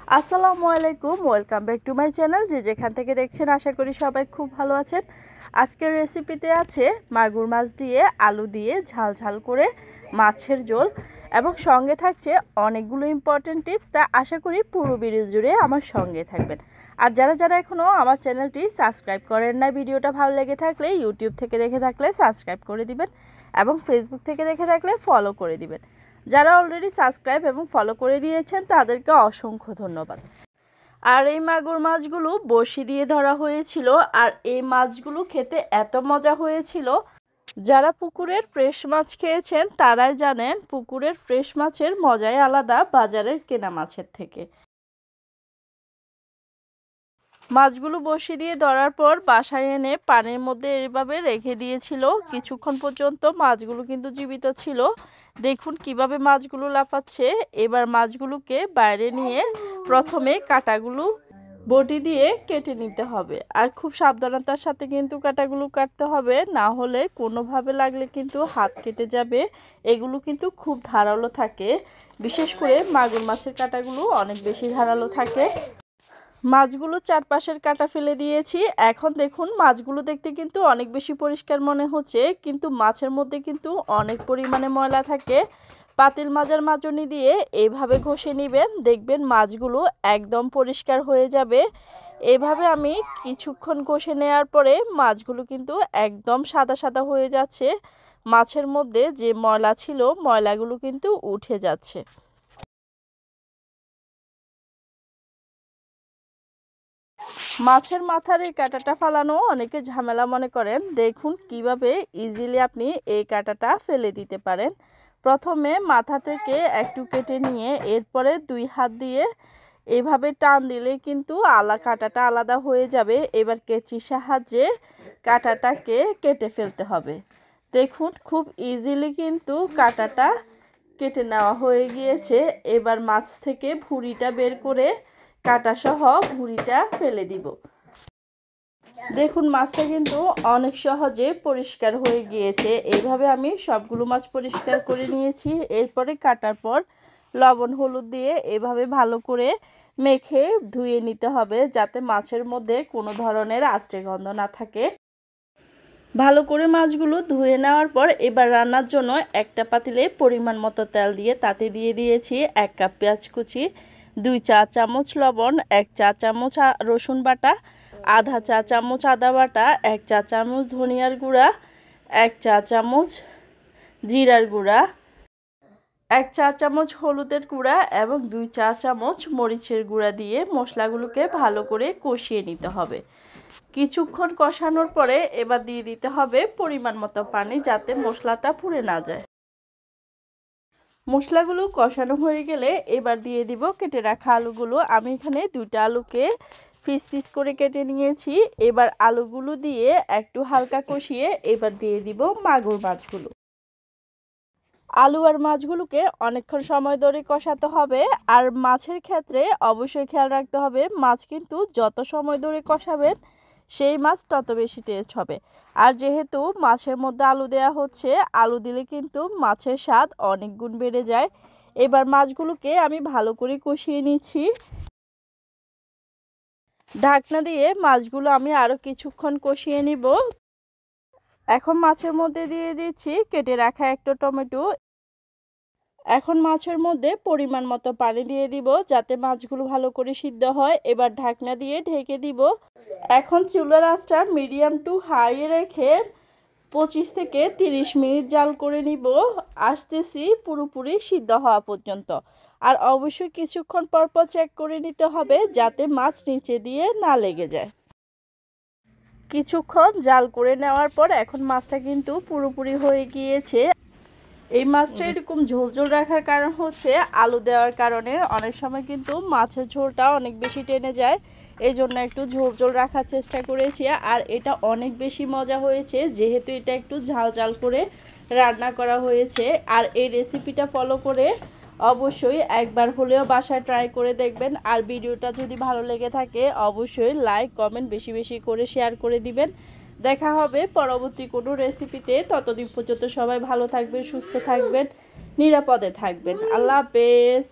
আসসালামু আলাইকুম, welcome back to my channel. যে যেখান থেকে দেখছেন আশা করি সবাই খুব ভালো আছেন। আজকের রেসিপিতে আছে মাগুর মাছ দিয়ে আলু দিয়ে ঝাল ঝাল করে মাছের ঝোল, এবং সঙ্গে থাকছে অনেকগুলো ইম্পর্টেন্ট টিপস। তা আশা করি পুরো ভিডিও জুড়ে আমার সঙ্গে থাকবেন। আর যারা যারা এখনও আমার চ্যানেলটি সাবস্ক্রাইব করেন না, ভিডিওটা ভালো লেগে থাকলে ইউটিউব থেকে দেখে থাকলে সাবস্ক্রাইব করে দিবেন এবং ফেসবুক থেকে দেখে থাকলে ফলো করে দিবেন। যারা অলরেডি সাবস্ক্রাইব এবং ফলো করে দিয়েছেন তাদেরকে অসংখ্য ধন্যবাদ। আর এই মাগুর মাছগুলো বড়শি দিয়ে ধরা হয়েছিল, আর এই মাছগুলো খেতে এত মজা হয়েছিল। যারা পুকুরের ফ্রেশ মাছ খেয়েছেন তারাই জানেন পুকুরের ফ্রেশ মাছের মজাই আলাদা বাজারের কেনা মাছের থেকে। মাছগুলো বড়শি দিয়ে ধরার পর বাসায় এনে পানির মধ্যে এইভাবে রেখে দিয়েছিল কিছুক্ষণ পর্যন্ত। মাছগুলো কিন্তু জীবিত ছিল। দেখুন কিভাবে মাছগুলো লাফাচ্ছে। এবার মাছগুলোকে বাইরে নিয়ে প্রথমে কাঁটাগুলো বটি দিয়ে কেটে নিতে হবে, আর খুব সাবধানতার সাথে কিন্তু কাঁটাগুলো কাটতে হবে, না হলে কোনোভাবে লাগলে কিন্তু হাত কেটে যাবে। এগুলো কিন্তু খুব ধারালো থাকে, বিশেষ করে মাগুর মাছের কাঁটাগুলো অনেক বেশি ধারালো থাকে। মাছগুলো চারপাশের কাটা ফেলে দিয়েছি। এখন দেখুন মাছগুলো দেখতে কিন্তু অনেক বেশি পরিষ্কার মনে হচ্ছে, কিন্তু মাছের মধ্যে কিন্তু অনেক পরিমাণে ময়লা থাকে। পাতিল মাজার মাজনি দিয়ে এইভাবে ঘষে নেবেন, দেখবেন মাছগুলো একদম পরিষ্কার হয়ে যাবে। এইভাবে আমি কিছুক্ষণ ঘষে নেওয়ার পরে মাছগুলো কিন্তু একদম সাদা সাদা হয়ে যাচ্ছে। মাছের মধ্যে যে ময়লা ছিল ময়লাগুলো কিন্তু উঠে যাচ্ছে। মাছের মাথার এই কাঁটাটা ফালানো অনেকে ঝামেলা মনে করেন। দেখুন কিভাবে ইজিলি আপনি এই কাঁটাটা ফেলে দিতে পারেন। প্রথমে মাথা থেকে একটু কেটে নিয়ে এরপরে দুই হাত দিয়ে এভাবে টান দিলে কিন্তু কাঁটাটা আলাদা হয়ে যাবে। এবার কেচির সাহায্যে কাঁটাটাকে কেটে ফেলতে হবে। দেখুন খুব ইজিলি কিন্তু কাঁটাটা কেটে নেওয়া হয়ে গিয়েছে। এবার মাছ থেকে ভুঁড়িটা বের করে কাঁটা সহ ভুঁড়িটা ফেলে দিব। দেখুন মাছটা কিন্তু অনেক সহজে পরিষ্কার হয়ে গিয়েছে। এইভাবে আমি সবগুলো মাছ পরিষ্কার করে নিয়েছি। এরপরে কাটার পর লবণ হলুদ দিয়ে এভাবে ভালো করে মেখে ধুয়ে নিতে হবে, যাতে মাছের মধ্যে কোনো ধরনের আষ্টে গন্ধ না থাকে। ভালো করে মাছগুলো ধুয়ে নেওয়ার পর এবার রান্নার জন্য একটা পাতিলে পরিমাণ মতো তেল দিয়ে তাতে দিয়ে দিয়েছি 1 কাপ পেঁয়াজ কুচি, 2 চা চামচ লবণ, 1 চা চামচ রসুন বাটা, আধা চা চামচ আদা বাটা, 1 চা চামচ ধনিয়ার গুঁড়া, 1 চা চামচ জিরার গুঁড়া, 1 চা চামচ হলুদের গুঁড়া এবং 2 চা চামচ মরিচের গুঁড়া দিয়ে মশলাগুলোকে ভালো করে কষিয়ে নিতে হবে। কিছুক্ষণ কষানোর পরে এবার দিয়ে দিতে হবে পরিমাণ মতো পানি, যাতে মশলাটা পুড়ে না যায়। মশলাগুলো কষানো হয়ে গেলে এবার দিয়ে দিব কেটে রাখা আলুগুলো। আমি এখানে 2টা আলুকে পিস পিস করে কেটে নিয়েছি। এবার আলুগুলো দিয়ে একটু হালকা কষিয়ে এবার দিয়ে দিব মাগুর মাছগুলো। আলু আর মাছগুলোকে অনেকক্ষণ সময় ধরে কষাতে হবে। আর মাছের ক্ষেত্রে অবশ্যই খেয়াল রাখতে হবে মাছ কিন্তু যত সময় ধরে কষাবেন সেই মাছ তত বেশি টেস্ট হবে। আর যেহেতু মাছের মধ্যে আলু দেয়া হচ্ছে, আলু দিলে কিন্তু মাছের স্বাদ অনেক গুণ বেড়ে যায়। এবার মাছগুলোকে আমি ভালো করে কষিয়ে নিচ্ছি। ঢাকনা দিয়ে মাছগুলো আমি আরও কিছুক্ষণ কষিয়ে নিব। এখন মাছের মধ্যে দিয়ে দিচ্ছি কেটে রাখা একটা টমেটো। এখন মাছের মধ্যে পরিমাণ মতো পানি দিয়ে দিব, যাতে মাছগুলো ভালো করে সিদ্ধ হয়। এবার ঢাকনা দিয়ে ঢেকে দিব। এখন চুলার আঁচটা মিডিয়াম টু হাই রেখে 25 থেকে 30 মিনিট জাল করে নিব, আসতেছি পুরোপুরি সিদ্ধ হওয়া পর্যন্ত। আর অবশ্যই কিছুক্ষণ পর পর চেক করে নিতে হবে, যাতে মাছ নিচে দিয়ে না লেগে যায়। কিছুক্ষণ জাল করে নেওয়ার পর এখন মাছটা কিন্তু পুরোপুরি হয়ে গিয়েছে। এই মাছটা এরকম ঝোল ঝোল রাখার কারণ হচ্ছে আলু দেওয়ার কারণে অনেক সময় কিন্তু মাছের ঝোলটা অনেক বেশি টেনে যায়, এই জন্য একটু ঝোল ঝোল রাখার চেষ্টা করেছি। আর এটা অনেক বেশি মজা হয়েছে যেহেতু এটা একটু ঝাল ঝাল করে রান্না করা হয়েছে। আর এই রেসিপিটা ফলো করে অবশ্যই একবার হলেও বাসায় ট্রাই করে দেখবেন। আর ভিডিওটা যদি ভালো লেগে থাকে অবশ্যই লাইক কমেন্ট বেশি বেশি করে শেয়ার করে দিবেন। দেখা হবে পরবর্তী কোনো রেসিপিতে। ততদিন পর্যন্ত সবাই ভালো থাকবেন, সুস্থ থাকবেন, নিরাপদে থাকবেন। আল্লাহ হাফেজ।